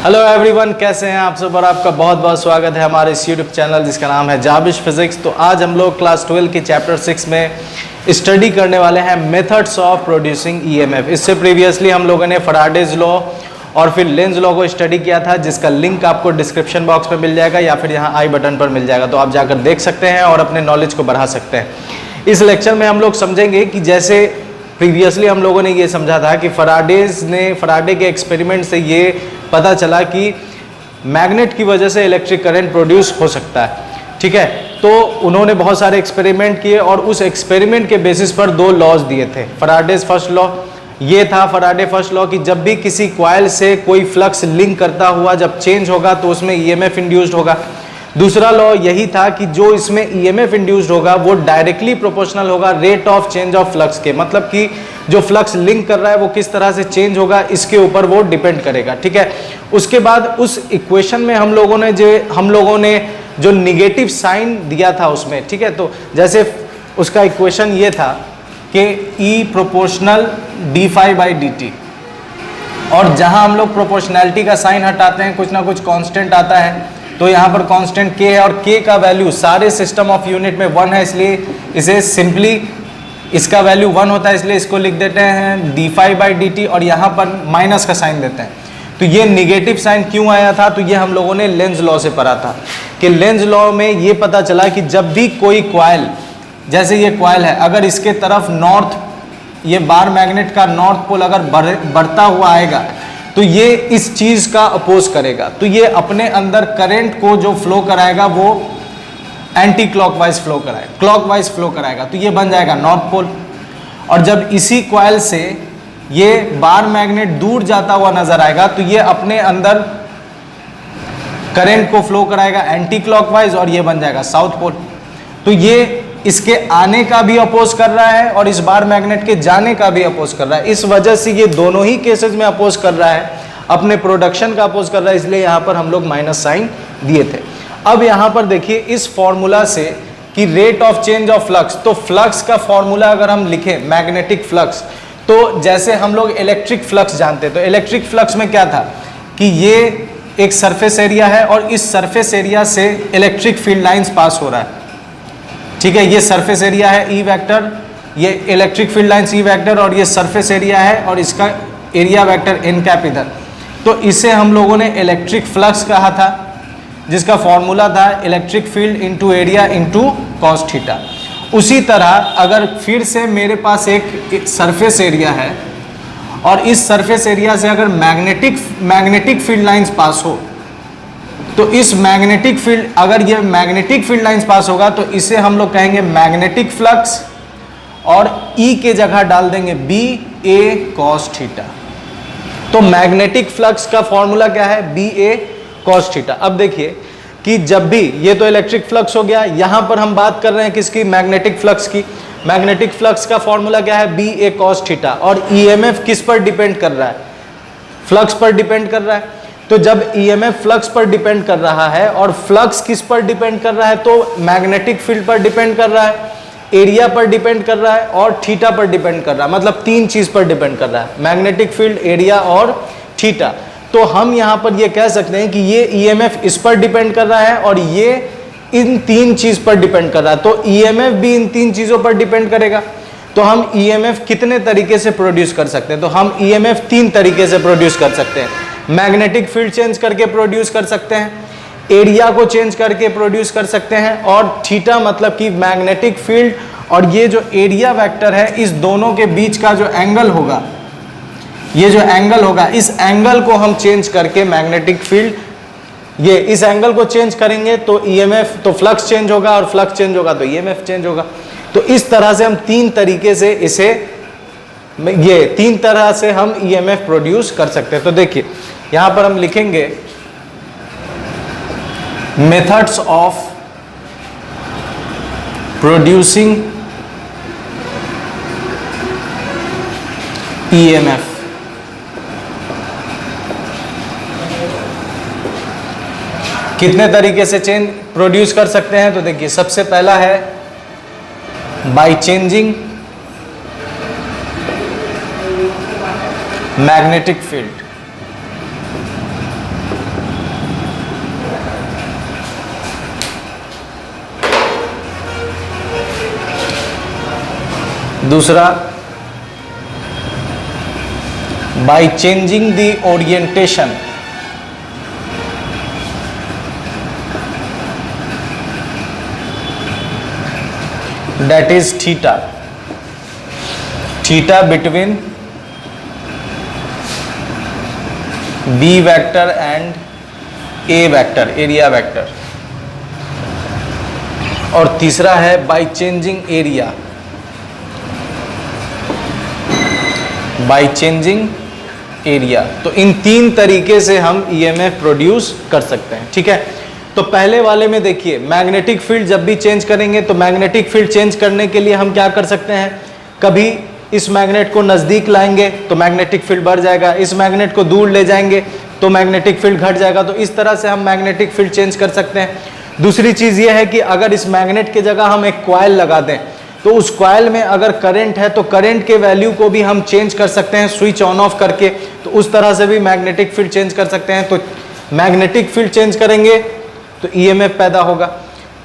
Hello everyone, कैसे हैं आप सब। और आपका बहुत बहुत स्वागत है हमारे इस यूट्यूब चैनल जिसका नाम है जाबिश फिजिक्स। तो आज हम लोग क्लास 12 की चैप्टर 6 में स्टडी करने वाले हैं मेथड्स ऑफ प्रोड्यूसिंग ईएमएफ। इससे प्रीवियसली हम लोगों ने फैराडेज लॉ और फिर लेंज लॉ को स्टडी किया था, जिसका लिंक आपको डिस्क्रिप्शन बॉक्स में मिल जाएगा या फिर यहाँ आई बटन पर मिल जाएगा, तो आप जाकर देख सकते हैं और अपने नॉलेज को बढ़ा सकते हैं। इस लेक्चर में हम लोग समझेंगे कि जैसे प्रीवियसली हम लोगों ने ये समझा था कि फराडे के एक्सपेरिमेंट से ये पता चला कि मैग्नेट की वजह से इलेक्ट्रिक करंट प्रोड्यूस हो सकता है। ठीक है, तो उन्होंने बहुत सारे एक्सपेरिमेंट किए और उस एक्सपेरिमेंट के बेसिस पर दो लॉज दिए थे। फराडेज फर्स्ट लॉ ये था, फराडे फर्स्ट लॉ कि जब भी किसी कॉइल से कोई फ्लक्स लिंक करता हुआ जब चेंज होगा तो उसमें ईएमएफ इंड्यूस्ड होगा। दूसरा लॉ यही था कि जो इसमें ईएमएफ इंड्यूस्ड होगा वो डायरेक्टली प्रोपोर्शनल होगा rate of change of flux के, मतलब कि जो फ्लक्स लिंक कर रहा है वो किस तरह से चेंज होगा इसके ऊपर वो डिपेंड करेगा। ठीक है, उसके बाद उस इक्वेशन में हम लोगों ने जो निगेटिव साइन दिया था उसमें, ठीक है, तो जैसे उसका इक्वेशन ये था कि E प्रोपोर्शनल d∅/dt, और जहां हम लोग प्रोपोर्शनैलिटी का साइन हटाते हैं कुछ ना कुछ कांस्टेंट आता है, तो यहाँ पर कांस्टेंट k है और k का वैल्यू सारे सिस्टम ऑफ यूनिट में 1 है, इसलिए इसे सिंपली इसका वैल्यू 1 होता है, इसलिए इसको लिख देते हैं d∅/dt और यहाँ पर माइनस का साइन देते हैं। तो ये निगेटिव साइन क्यों आया था, तो ये हम लोगों ने लेंज लॉ से पढ़ा था कि लेंज लॉ में ये पता चला कि जब भी कोई कॉइल, जैसे ये कॉइल है, अगर इसके तरफ नॉर्थ, ये बार मैग्नेट का नॉर्थ पोल अगर बढ़ता हुआ आएगा तो ये इस चीज का अपोज करेगा, तो ये अपने अंदर करंट को जो फ्लो कराएगा वो एंटी क्लॉकवाइज फ्लो कराएगा, क्लॉकवाइज फ्लो कराएगा, तो ये बन जाएगा नॉर्थ पोल। और जब इसी कॉइल से ये बार मैग्नेट दूर जाता हुआ नजर आएगा तो ये अपने अंदर करंट को फ्लो कराएगा एंटी क्लॉकवाइज और ये बन जाएगा साउथ पोल। तो ये इसके आने का भी अपोज कर रहा है और इस बार मैग्नेट के जाने का भी अपोज कर रहा है। इस वजह से ये दोनों ही केसेस में अपोज कर रहा है, अपने प्रोडक्शन का अपोज कर रहा है, इसलिए यहाँ पर हम लोग माइनस साइन दिए थे। अब यहाँ पर देखिए इस फॉर्मूला से कि rate of change of flux, तो फ्लक्स का फॉर्मूला अगर हम लिखें मैग्नेटिक फ्लक्स, तो जैसे हम लोग इलेक्ट्रिक फ्लक्स जानते हैं, तो इलेक्ट्रिक फ्लक्स में क्या था कि ये एक सरफेस एरिया है और इस सरफेस एरिया से इलेक्ट्रिक फील्ड लाइंस पास हो रहा है। ठीक है, ये सरफेस एरिया है ई वेक्टर, ये electric field lines E vector, और ये सरफेस एरिया है और इसका एरिया वेक्टर एन कैप इधर। तो इसे हम लोगों ने इलेक्ट्रिक फ्लक्स कहा था, जिसका फॉर्मूला था electric field into area into cos theta. उसी तरह अगर फिर से मेरे पास एक सरफेस एरिया है और इस सरफेस एरिया से अगर मैग्नेटिक फील्ड लाइंस पास हो, तो इस मैग्नेटिक फील्ड, अगर ये मैग्नेटिक फील्ड लाइंस पास होगा तो इसे हम लोग कहेंगे मैग्नेटिक फ्लक्स और E के जगह डाल देंगे BA cos थीटा। तो मैग्नेटिक फ्लक्स का फॉर्मूला क्या है, BA cos थीटा। अब देखिए कि जब भी, ये तो इलेक्ट्रिक फ्लक्स हो गया, यहां पर हम बात कर रहे हैं किसकी, मैग्नेटिक फ्लक्स की। मैग्नेटिक फ्लक्स का फॉर्मूला क्या है, BA cos थीटा, और EMF किस पर डिपेंड कर रहा है, फ्लक्स पर डिपेंड कर रहा है। तो जब ईएमएफ फ्लक्स पर डिपेंड कर रहा है और फ्लक्स किस पर डिपेंड कर रहा है, तो मैग्नेटिक फील्ड पर डिपेंड कर रहा है, एरिया पर डिपेंड कर रहा है और थीटा पर डिपेंड कर रहा है, मतलब तीन चीज पर डिपेंड कर रहा है, मैग्नेटिक फील्ड, एरिया और थीटा। तो हम यहां पर ये कह सकते हैं कि ये ईएमएफ इस पर डिपेंड कर रहा है और ये इन तीन चीज पर डिपेंड कर रहा है, तो ईएमएफ भी इन तीन चीजों पर डिपेंड करेगा। तो हम ईएमएफ कितने तरीके से प्रोड्यूस कर सकते हैं, तो हम ईएमएफ तीन तरीके से प्रोड्यूस कर सकते हैं। मैग्नेटिक फील्ड चेंज करके प्रोड्यूस कर सकते हैं, एरिया को चेंज करके प्रोड्यूस कर सकते हैं, और थीटा मतलब कि मैग्नेटिक फील्ड और ये जो एरिया वेक्टर है, इस दोनों के बीच का जो एंगल होगा, ये जो एंगल होगा, इस एंगल को हम चेंज करके मैग्नेटिक फील्ड, ये इस एंगल को चेंज करेंगे तो ईएमएफ, तो फ्लक्स चेंज होगा और फ्लक्स चेंज होगा तो ईएमएफ चेंज होगा। तो इस तरह से हम तीन तरीके से इसे, ये तीन तरह से हम ईएमएफ प्रोड्यूस कर सकते हैं। तो देखिए यहां पर हम लिखेंगे मेथड्स ऑफ प्रोड्यूसिंग ईएमएफ। कितने तरीके से चेंज प्रोड्यूस कर सकते हैं, तो देखिए सबसे पहला है बाय चेंजिंग मैग्नेटिक फील्ड। दूसरा, by changing the orientation, that is theta between B vector and A vector, area vector. और तीसरा है by changing area, by changing area. तो इन तीन तरीके से हम ईएमएफ प्रोड्यूस कर सकते हैं, ठीक है। तो पहले वाले में देखिए, मैग्नेटिक फील्ड जब भी चेंज करेंगे तो मैग्नेटिक फील्ड चेंज करने के लिए हम क्या कर सकते हैं, कभी इस मैग्नेट को नज़दीक लाएंगे तो मैग्नेटिक फील्ड बढ़ जाएगा, इस मैग्नेट को दूर ले जाएंगे तो मैग्नेटिक फील्ड घट जाएगा। तो इस तरह से हम मैग्नेटिक फील्ड चेंज कर सकते हैं। दूसरी चीज़ ये है कि अगर इस मैग्नेट की जगह हम एक कॉइल लगा दें तो उस कॉइल में अगर करंट है तो करंट के वैल्यू को भी हम चेंज कर सकते हैं स्विच ऑन ऑफ करके, तो उस तरह से भी मैग्नेटिक फील्ड चेंज कर सकते हैं। तो मैग्नेटिक फील्ड चेंज करेंगे तो ईएमएफ पैदा होगा।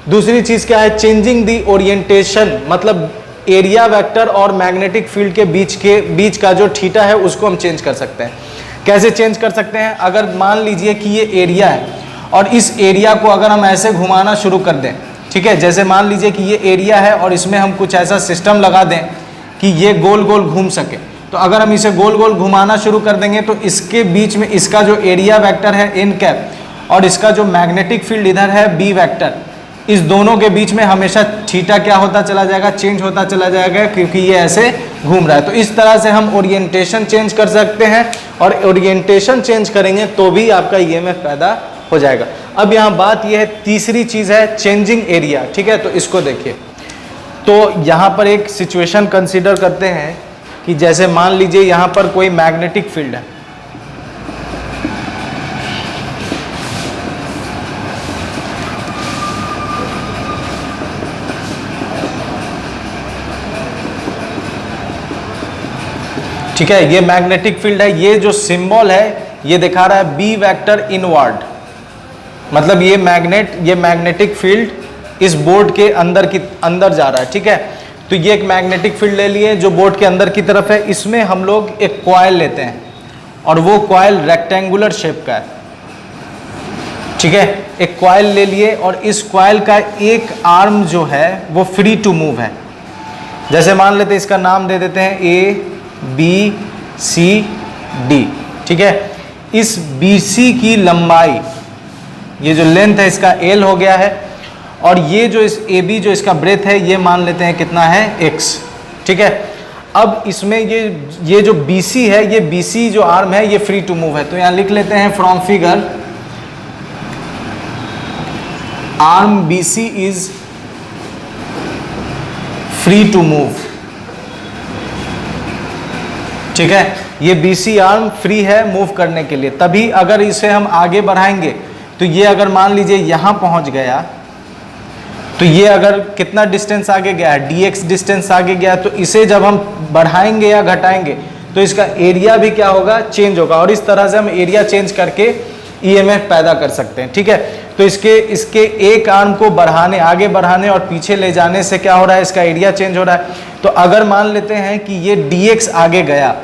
दूसरी चीज क्या है, चेंजिंग दी ओरिएंटेशन, मतलब एरिया वेक्टर और मैग्नेटिक फील्ड के बीच का जो थीटा है उसको हम चेंज कर सकते हैं। कैसे चेंज कर सकते हैं, अगर मान लीजिए कि ये एरिया है और इस एरिया को अगर हम ऐसे घुमाना शुरू कर दें, ठीक है, जैसे मान लीजिए कि ये एरिया है और इसमें हम कुछ ऐसा सिस्टम लगा दें कि ये गोल गोल घूम सके, तो अगर हम इसे गोल गोल घुमाना शुरू कर देंगे तो इसके बीच में इसका जो एरिया वेक्टर है एन कैप और इसका जो मैग्नेटिक फील्ड इधर है बी वेक्टर, इस दोनों के बीच में हमेशा थीटा क्या होता चला जाएगा, चेंज होता चला जाएगा, क्योंकि ये ऐसे घूम रहा है। तो इस तरह से हम ओरिएंटेशन चेंज कर सकते हैं और ओरिएंटेशन चेंज करेंगे तो भी आपका ईएमएफ पैदा हो जाएगा। अब यहाँ बात यह है, तीसरी चीज़ है चेंजिंग एरिया, ठीक है। तो इसको देखिए, तो यहाँ पर एक सिचुएशन कंसीडर करते हैं कि जैसे मान लीजिए यहाँ पर कोई मैग्नेटिक फील्ड है, ठीक है, ये मैग्नेटिक फील्ड है। ये जो सिंबल है ये दिखा रहा है बी वेक्टर इनवर्ड, मतलब ये मैग्नेटिक फील्ड इस बोर्ड के अंदर जा रहा है, ठीक है। तो ये एक मैग्नेटिक फील्ड ले लिए जो बोर्ड के अंदर की तरफ है, इसमें हम लोग एक कॉइल लेते हैं और वो कॉइल रेक्टेंगुलर शेप का है, ठीक है। एक कॉइल ले लिए और इस कॉइल का एक आर्म जो है वो फ्री टू मूव है। जैसे मान लेते हैं, इसका नाम दे देते हैं ए बी सी डी, ठीक है। इस बी सी की लंबाई, ये जो लेंथ है इसका एल हो गया है, और ये जो इस ए बी जो इसका ब्रेथ है ये मान लेते हैं कितना है एक्स, ठीक है। अब इसमें ये जो बी सी है, ये बी सी जो आर्म है ये फ्री टू मूव है, तो यहाँ लिख लेते हैं from figure arm B C is free to move, ठीक है। ये BC आर्म फ्री है मूव करने के लिए। तभी अगर इसे हम आगे बढ़ाएंगे तो ये अगर मान लीजिए यहाँ पहुँच गया तो ये अगर कितना डिस्टेंस आगे गया है, dx डिस्टेंस आगे गया, तो इसे जब हम बढ़ाएंगे या घटाएंगे तो इसका एरिया भी क्या होगा, चेंज होगा। और इस तरह से हम एरिया चेंज करके EMF पैदा कर सकते हैं, ठीक है। तो इसके एक आर्म को बढ़ाने, आगे बढ़ाने और पीछे ले जाने से क्या हो रहा है, इसका एरिया चेंज हो रहा है। तो अगर मान लेते हैं कि ये dx आगे गया,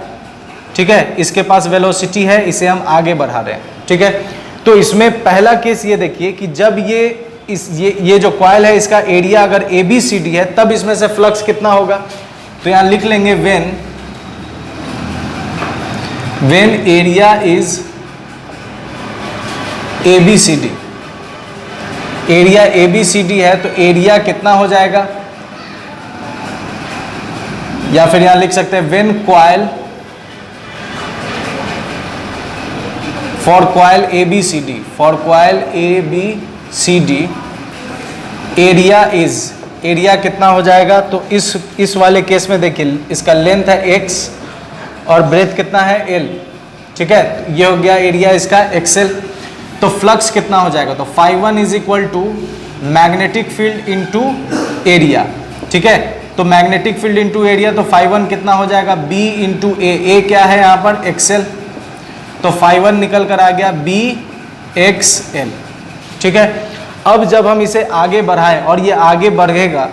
ठीक है, इसके पास वेलोसिटी है, इसे हम आगे बढ़ा रहे हैं, ठीक है। तो इसमें पहला केस ये देखिए कि जब ये जो कॉइल है इसका एरिया अगर ABCD है तब इसमें से फ्लक्स कितना होगा, तो यहाँ लिख लेंगे when area is ABCD, area ABCD है तो एरिया कितना हो जाएगा, या फिर यहां लिख सकते हैं when coil for coil ABCD, for coil ABCD area is, area कितना हो जाएगा, तो इस वाले केस में देखिए इसका लेंथ है x और ब्रेथ कितना है l, ठीक है। ये हो गया एरिया इसका XL। तो फ्लक्स कितना हो जाएगा, तो φ1 is equal to magnetic field into area, ठीक है। तो मैग्नेटिक फील्ड इंटू एरिया, तो φ1 कितना हो जाएगा, B इंटू ए क्या है यहाँ पर XL, तो φ1 निकल कर आ गया BXL, ठीक है। अब जब हम इसे आगे बढ़ाएं और ये आगे बढ़ेगा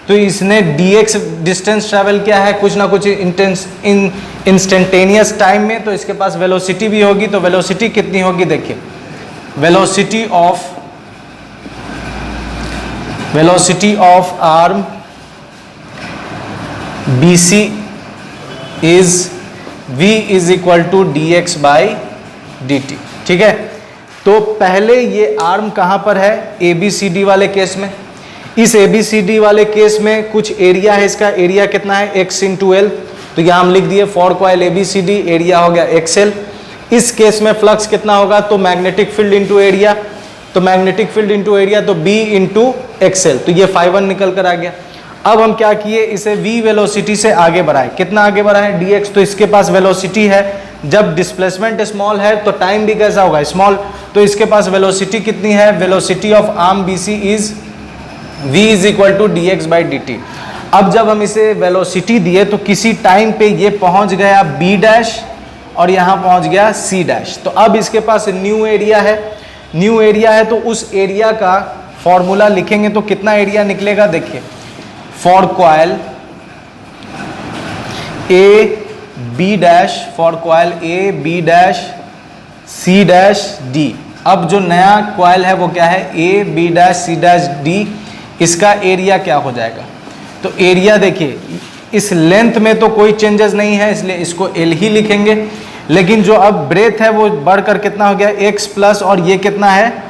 तो इसने dx डिस्टेंस ट्रेवल किया है कुछ ना कुछ इंस्टेंटेनियस टाइम में, तो इसके पास वेलोसिटी भी होगी। तो वेलोसिटी कितनी होगी देखिए, velocity of arm BC is v is equal to dx by dt। ठीक है, तो पहले ये आर्म कहां पर है, ABCD वाले केस में। इस ABCD वाले केस में कुछ एरिया है, इसका एरिया कितना है x इंटू एल, तो यहां हम लिख दिए फॉर कॉइल ABCD, एरिया हो गया XL। इस केस में फ्लक्स कितना होगा, तो मैग्नेटिक फील्ड इंटू एरिया, तो मैग्नेटिक फील्ड इंटू एरिया तो B इंटू XL, तो ये φ1 निकल कर आ गया। अब हम क्या किए, इसे v वेलोसिटी से आगे बढ़ाए, कितना आगे बढ़ाए dx, तो इसके पास वेलोसिटी है, जब डिस्प्लेसमेंट स्मॉल है तो टाइम भी कैसा होगा, स्मॉल, तो इसके पास वेलोसिटी कितनी है, velocity of arm BC is v is equal to dx by dt। अब जब हम इसे वेलोसिटी दिए तो किसी टाइम पे ये पहुंच गया b डैश और यहाँ पहुंच गया c डैश, तो अब इसके पास न्यू एरिया है, तो उस एरिया का फॉर्मूला लिखेंगे तो कितना एरिया निकलेगा, देखिए for coil AB dash, for coil AB dash C dash D। अब जो नया कॉइल है वो क्या है, AB dash C dash D, इसका एरिया क्या हो जाएगा, तो एरिया देखिए इस लेंथ में तो कोई चेंजेस नहीं है इसलिए इसको L ही लिखेंगे, लेकिन जो अब ब्रेथ है वो बढ़कर कितना हो गया x प्लस, और ये कितना है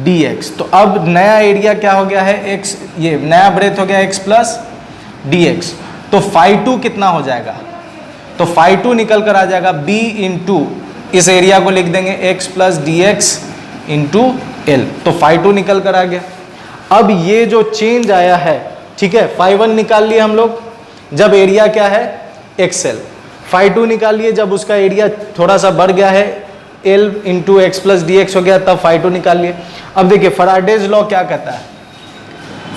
dx, तो अब नया एरिया क्या हो गया है x, ये नया ब्रेथ हो गया x प्लस dx, तो φ2 कितना हो जाएगा, तो φ2 निकल कर आ जाएगा b इंटू, इस एरिया को लिख देंगे x plus dx into l, तो φ2 निकल कर आ गया। अब ये जो चेंज आया है, ठीक है, φ1 निकाल लिए हम लोग जब एरिया क्या है XL, φ2 निकाल लिए जब उसका एरिया थोड़ा सा बढ़ गया है L into x plus d x हो गया, तब φ2 निकाल लिए। अब देखिए फैराडेज लॉ क्या कहता है,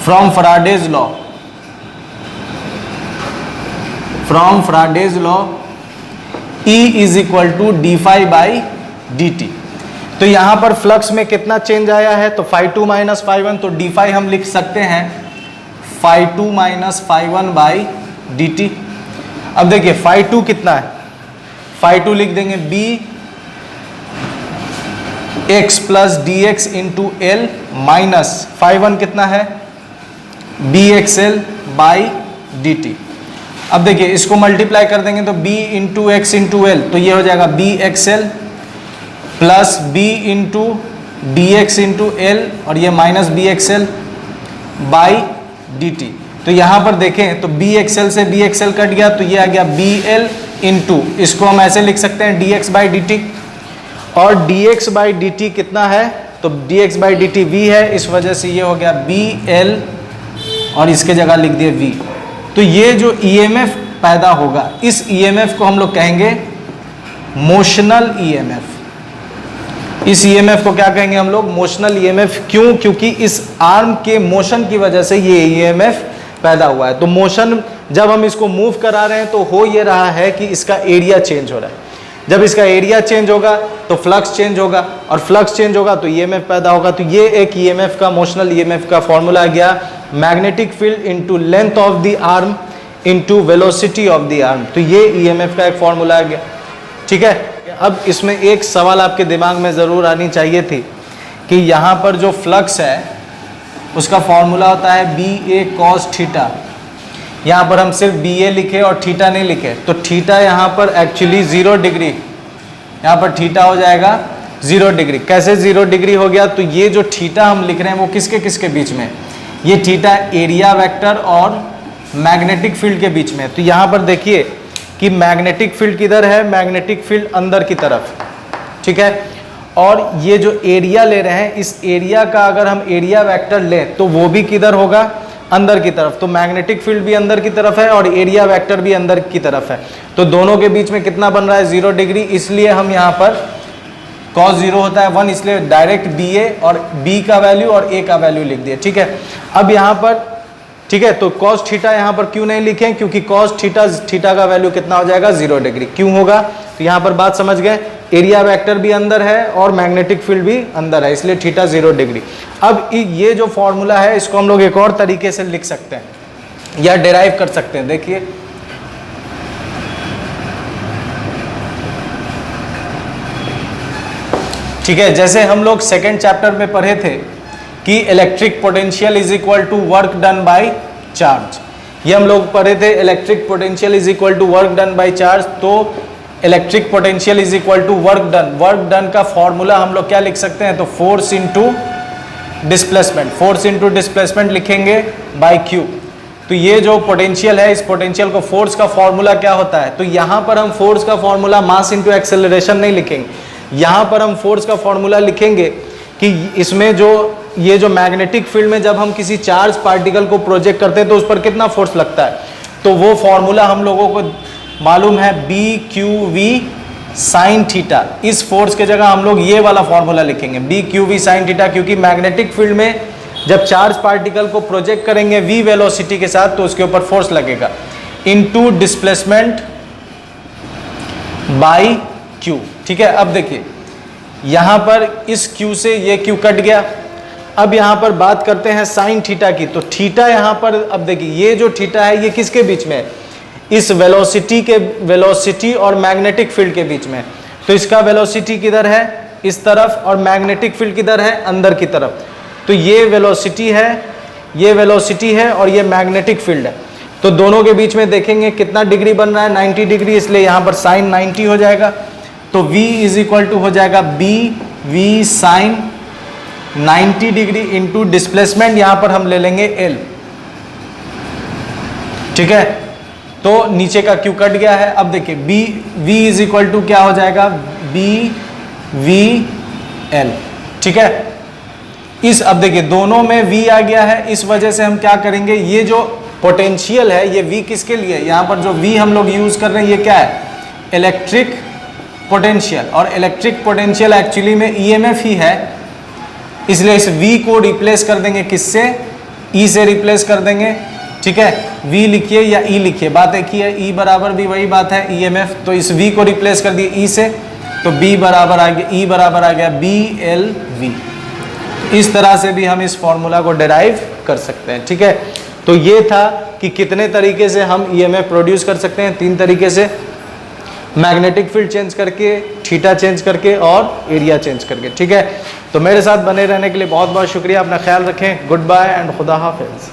from Faraday's law E is equal to D phi by D T. तो यहां पर फ्लक्स में कितना चेंज आया है, तो φ2 माइनस φ1, तो डी फाई हम लिख सकते हैं φ2 माइनस φ1 बाई डी टी। अब देखिए φ2 कितना है, φ2 लिख देंगे b x plus d x into l minus φ1 कितना है b x l by D t. अब देखिए इसको मल्टीप्लाई कर देंगे तो b into x into l, तो ये हो जाएगा b x l plus b into d x into l, और ये minus b x l by D T. तो यहाँ पर देखें तो बी एक्स एल से बी एक्स एल कट गया, तो ये आ गया बी एल इंटू, इसको हम ऐसे लिख सकते हैं D x by D T, और dx बाई डी टी कितना है, तो dx by D T v है, इस वजह से ये हो गया bl और इसके जगह लिख दिए v। तो ये जो EMF पैदा होगा, इस EMF को हम लोग कहेंगे मोशनल EMF। इस EMF को क्या कहेंगे हम लोग, मोशनल EMF। क्यों, क्योंकि इस आर्म के मोशन की वजह से ये EMF पैदा हुआ है। तो मोशन जब हम इसको मूव करा रहे हैं तो हो ये रहा है कि इसका एरिया चेंज हो रहा है, जब इसका एरिया चेंज होगा तो फ्लक्स चेंज होगा, और फ्लक्स चेंज होगा तो EMF पैदा होगा। तो ये एक EMF का, मोशनल EMF का फॉर्मूला आ गया, magnetic field into length of the arm into velocity of the arm. तो ये EMF का एक फॉर्मूला आ गया, ठीक है। अब इसमें एक सवाल आपके दिमाग में ज़रूर आनी चाहिए थी कि यहाँ पर जो फ्लक्स है उसका फॉर्मूला होता है BA cos थीटा। यहाँ पर हम सिर्फ BA लिखे और थीटा नहीं लिखे, तो थीटा यहाँ पर एक्चुअली 0 डिग्री, यहाँ पर थीटा हो जाएगा 0 डिग्री। कैसे 0 डिग्री हो गया, तो ये जो थीटा हम लिख रहे हैं वो किसके किसके बीच में, ये थीटा एरिया वेक्टर और मैग्नेटिक फील्ड के बीच में। तो यहाँ पर देखिए कि मैग्नेटिक फील्ड किधर है, मैग्नेटिक फील्ड अंदर की तरफ, ठीक है। और ये जो एरिया ले रहे हैं, इस एरिया का अगर हम एरिया वेक्टर लें तो वो भी किधर होगा, अंदर की तरफ। तो मैग्नेटिक फील्ड भी अंदर की तरफ है और एरिया वेक्टर भी अंदर की तरफ है, तो दोनों के बीच में कितना बन रहा है 0 डिग्री। इसलिए हम यहाँ पर cos 0 होता है 1, इसलिए डायरेक्ट BA और B का वैल्यू और A का वैल्यू लिख दिया, ठीक है। अब यहाँ पर ठीक है, तो cos थीटा यहाँ पर क्यों नहीं लिखे, क्योंकि cos थीटा का वैल्यू कितना हो जाएगा 0 डिग्री। क्यों होगा, तो यहाँ पर बात समझ गए, एरिया वेक्टर भी अंदर है और मैग्नेटिक फील्ड भी अंदर है, इसलिए थीटा 0 डिग्री। अब ये जो फॉर्मूला है इसको हम लोग एक और तरीके से लिख सकते हैं, या डिराइव कर सकते हैं। देखिए ठीक है, जैसे हम लोग सेकेंड चैप्टर में पढ़े थे कि electric potential is equal to work done by charge, ये हम लोग पढ़े थे electric potential is equal to work done by charge. तो electric potential is equal to work done का फॉर्मूला हम लोग क्या लिख सकते हैं, तो force into displacement, force into displacement लिखेंगे बाय क्यू। तो ये जो पोटेंशियल है, इस पोटेंशियल को फोर्स का फॉर्मूला क्या होता है, तो यहाँ पर हम फोर्स का फॉर्मूला मास इनटू एक्सेलरेशन नहीं लिखेंगे, यहाँ पर हम फोर्स का फॉर्मूला लिखेंगे कि इसमें जो ये जो मैग्नेटिक फील्ड में जब हम किसी चार्ज पार्टिकल को प्रोजेक्ट करते हैं तो उस पर कितना फोर्स लगता है, तो वो फॉर्मूला हम लोगों को मालूम है B Q V sine theta. इस फोर्स के जगह हम लोग ये वाला फॉर्मूला लिखेंगे B Q V sine theta, क्योंकि मैग्नेटिक फील्ड में जब चार्ज पार्टिकल को प्रोजेक्ट करेंगे वी वेलोसिटी के साथ तो उसके ऊपर फोर्स लगेगा इनटू डिस्प्लेसमेंट बाय क्यू। ठीक है, अब देखिए यहां पर इस क्यू से ये क्यू कट गया। अब यहां पर बात करते हैं साइन थीटा की, तो थीटा यहां पर, अब देखिए ये जो थीटा है ये किसके बीच में है, इस वेलोसिटी और मैग्नेटिक फील्ड के बीच में। तो इसका वेलोसिटी किधर है, इस तरफ, और मैग्नेटिक फील्ड किधर है, अंदर की तरफ। तो ये वेलोसिटी है, ये वेलोसिटी है और ये मैग्नेटिक फील्ड है। तो दोनों के बीच में देखेंगे कितना डिग्री बन रहा है, 90 डिग्री, इसलिए यहाँ पर साइन 90 हो जाएगा। तो V इज इक्वल टू हो जाएगा B V sine 90 degree into displacement, यहाँ पर हम ले लेंगे L। ठीक है, तो नीचे का Q कट गया है। अब देखिए V इज इक्वल टू क्या हो जाएगा, बी वी एल। ठीक है, अब देखिए दोनों में V आ गया है, इस वजह से हम क्या करेंगे, ये जो पोटेंशियल है ये V किसके लिए, यहाँ पर जो V हम लोग यूज कर रहे हैं ये क्या है, इलेक्ट्रिक पोटेंशियल, और इलेक्ट्रिक पोटेंशियल एक्चुअली में EMF ही है, इसलिए इस V को रिप्लेस कर देंगे किससे, E से रिप्लेस कर देंगे। ठीक है, V लिखिए या E लिखिए, बात एक ही है, E बराबर भी वही बात है EMF। तो इस V को रिप्लेस कर दिए E से, तो B बराबर आ गया, E बराबर आ गया BLV। इस तरह से भी हम इस फॉर्मूला को डिराइव कर सकते हैं। ठीक है, तो ये था कि कितने तरीके से हम EMF प्रोड्यूस कर सकते हैं, 3 तरीके से, मैग्नेटिक फील्ड चेंज करके, थीटा चेंज करके और एरिया चेंज करके। ठीक है, तो मेरे साथ बने रहने के लिए बहुत बहुत शुक्रिया, अपना ख्याल रखें, गुड बाय एंड खुदा हाफिज।